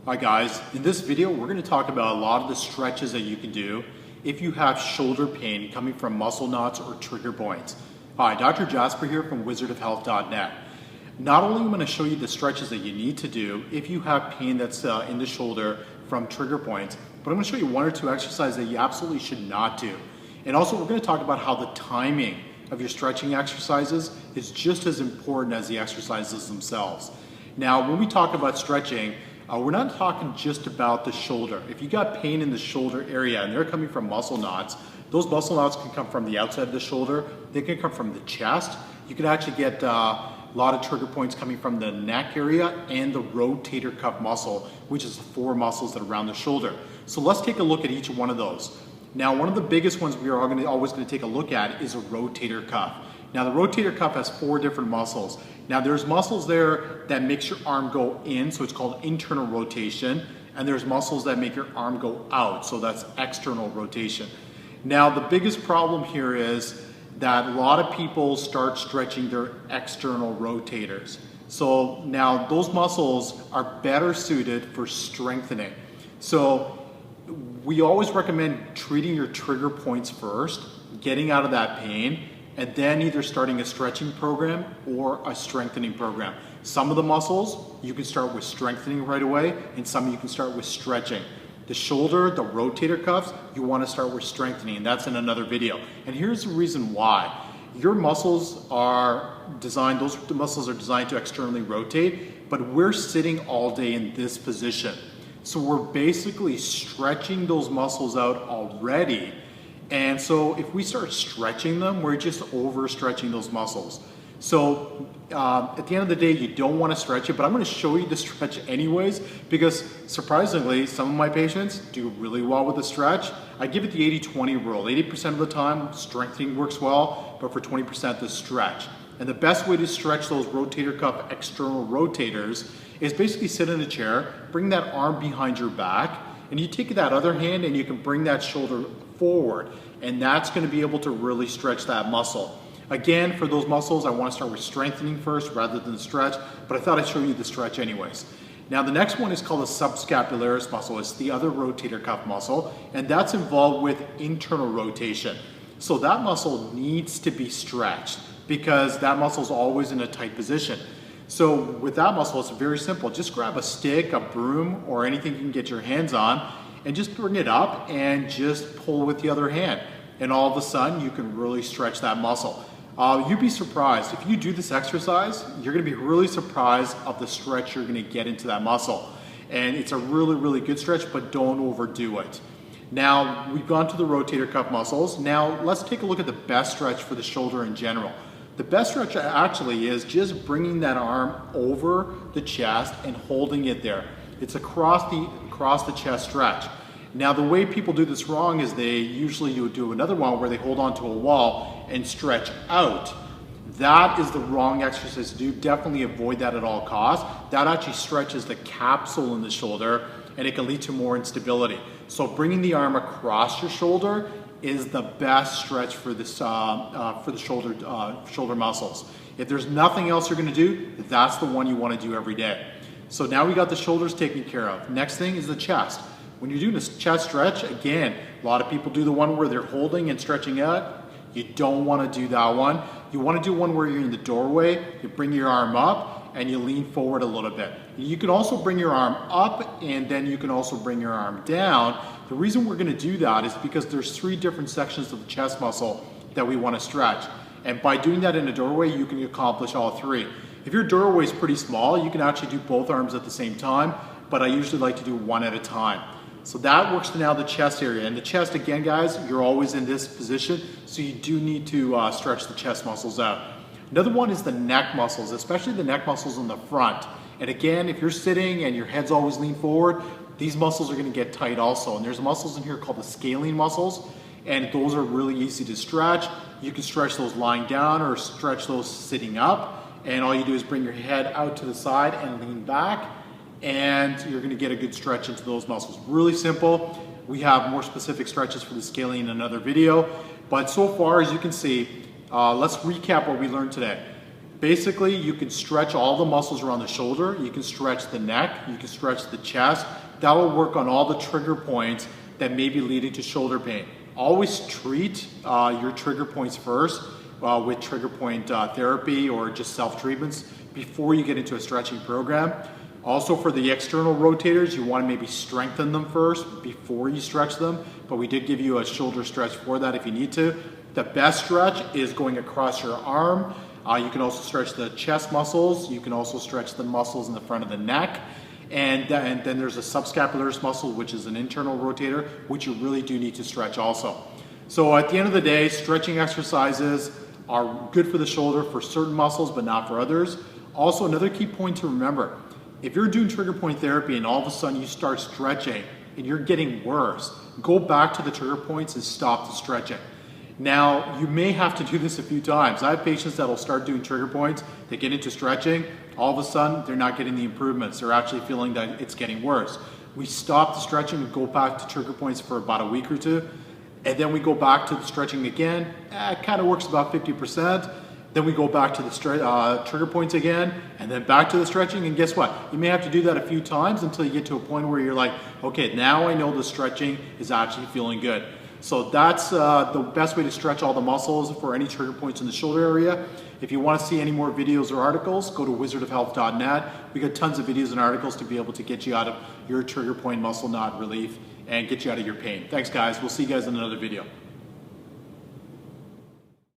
Hi guys, in this video we're going to talk about a lot of the stretches that you can do if you have shoulder pain coming from muscle knots or trigger points. Hi, Dr. Jasper here from wizardofhealth.net. Not only am I going to show you the stretches that you need to do if you have pain that's in the shoulder from trigger points, but I'm going to show you one or two exercises that you absolutely should not do. And also we're going to talk about how the timing of your stretching exercises is just as important as the exercises themselves. Now when we talk about stretching, we're not talking just about the shoulder. If you got pain in the shoulder area and they're coming from muscle knots, those muscle knots can come from the outside of the shoulder, they can come from the chest. You can actually get a lot of trigger points coming from the neck area and the rotator cuff muscle, which is the four muscles that are around the shoulder. So let's take a look at each one of those. Now, one of the biggest ones we are always going to take a look at is a rotator cuff. Now, the rotator cuff has four different muscles. Now, there's muscles there that makes your arm go in, so it's called internal rotation, and there's muscles that make your arm go out, so that's external rotation. Now, the biggest problem here is that a lot of people start stretching their external rotators. So now those muscles are better suited for strengthening. So we always recommend treating your trigger points first, getting out of that pain, and then either starting a stretching program or a strengthening program. Some of the muscles you can start with strengthening right away, and some you can start with stretching. The shoulder, the rotator cuffs, you want to start with strengthening, and that's in another video. And here's the reason why. Your muscles are designed, those muscles are designed to externally rotate, but we're sitting all day in this position. So we're basically stretching those muscles out already. And so if we start stretching them, we're just overstretching those muscles. So at the end of the day, you don't want to stretch it, but I'm going to show you the stretch anyways, because surprisingly, some of my patients do really well with the stretch. I give it the 80-20 rule. 80% of the time, strengthening works well, but for 20% the stretch. And the best way to stretch those rotator cuff external rotators is basically sit in a chair, bring that arm behind your back, and you take that other hand and you can bring that shoulder forward, and that's going to be able to really stretch that muscle. Again, for those muscles, I want to start with strengthening first rather than stretch, but I thought I'd show you the stretch anyways. Now the next one is called the subscapularis muscle. It's the other rotator cuff muscle, and that's involved with internal rotation. So that muscle needs to be stretched because that muscle is always in a tight position. So with that muscle, it's very simple. Just grab a stick, a broom, or anything you can get your hands on, and just bring it up and just pull with the other hand. And all of a sudden, you can really stretch that muscle. You'd be surprised. If you do this exercise, you're going to be really surprised of the stretch you're going to get into that muscle. And it's a really, really good stretch, but don't overdo it. Now, we've gone to the rotator cuff muscles. Now, let's take a look at the best stretch for the shoulder in general. The best stretch actually is just bringing that arm over the chest and holding it there. It's across the chest stretch. Now the way people do this wrong is they usually do another one where they hold onto a wall and stretch out. That is the wrong exercise to do. Definitely avoid that at all costs. That actually stretches the capsule in the shoulder and it can lead to more instability. So bringing the arm across your shoulder is the best stretch for this for the shoulder muscles. If there's nothing else you're going to do, that's the one you want to do every day. So now we got the shoulders taken care of. Next thing is the chest. When you're doing a chest stretch, again, a lot of people do the one where they're holding and stretching out. You don't want to do that one. You want to do one where you're in the doorway, you bring your arm up and you lean forward a little bit. You can also bring your arm up and then you can also bring your arm down. The reason we're going to do that is because there's three different sections of the chest muscle that we want to stretch. And by doing that in a doorway, you can accomplish all three. If your doorway is pretty small, you can actually do both arms at the same time, but I usually like to do one at a time. So that works to now the chest area. And the chest, again, guys, you're always in this position, so you do need to stretch the chest muscles out. Another one is the neck muscles, especially the neck muscles in the front. And again, if you're sitting and your head's always leaned forward, these muscles are going to get tight also. And there's muscles in here called the scalene muscles, and those are really easy to stretch. You can stretch those lying down or stretch those sitting up. And all you do is bring your head out to the side and lean back, and you're going to get a good stretch into those muscles. Really simple. We have more specific stretches for the scalene in another video, but so far, as you can see, let's recap what we learned today. Basically, you can stretch all the muscles around the shoulder, you can stretch the neck, you can stretch the chest. That will work on all the trigger points that may be leading to shoulder pain. Always treat your trigger points first with trigger point therapy or just self-treatments before you get into a stretching program. Also for the external rotators, you want to maybe strengthen them first before you stretch them, but we did give you a shoulder stretch for that if you need to. The best stretch is going across your arm. You can also stretch the chest muscles. You can also stretch the muscles in the front of the neck. And then there's a subscapularis muscle, which is an internal rotator, which you really do need to stretch also. So at the end of the day, stretching exercises are good for the shoulder for certain muscles, but not for others. Also, another key point to remember, if you're doing trigger point therapy and all of a sudden you start stretching and you're getting worse, go back to the trigger points and stop the stretching. Now, you may have to do this a few times. I have patients that will start doing trigger points, they get into stretching, all of a sudden they're not getting the improvements. They're actually feeling that it's getting worse. We stop the stretching and go back to trigger points for about a week or two, and then we go back to the stretching again. It kind of works about 50%. Then we go back to the trigger points again, and then back to the stretching, and guess what? You may have to do that a few times until you get to a point where you're like, okay, now I know the stretching is actually feeling good. So that's the best way to stretch all the muscles for any trigger points in the shoulder area. If you want to see any more videos or articles, go to wizardofhealth.net. We got tons of videos and articles to be able to get you out of your trigger point muscle knot relief and get you out of your pain. Thanks guys, we'll see you guys in another video.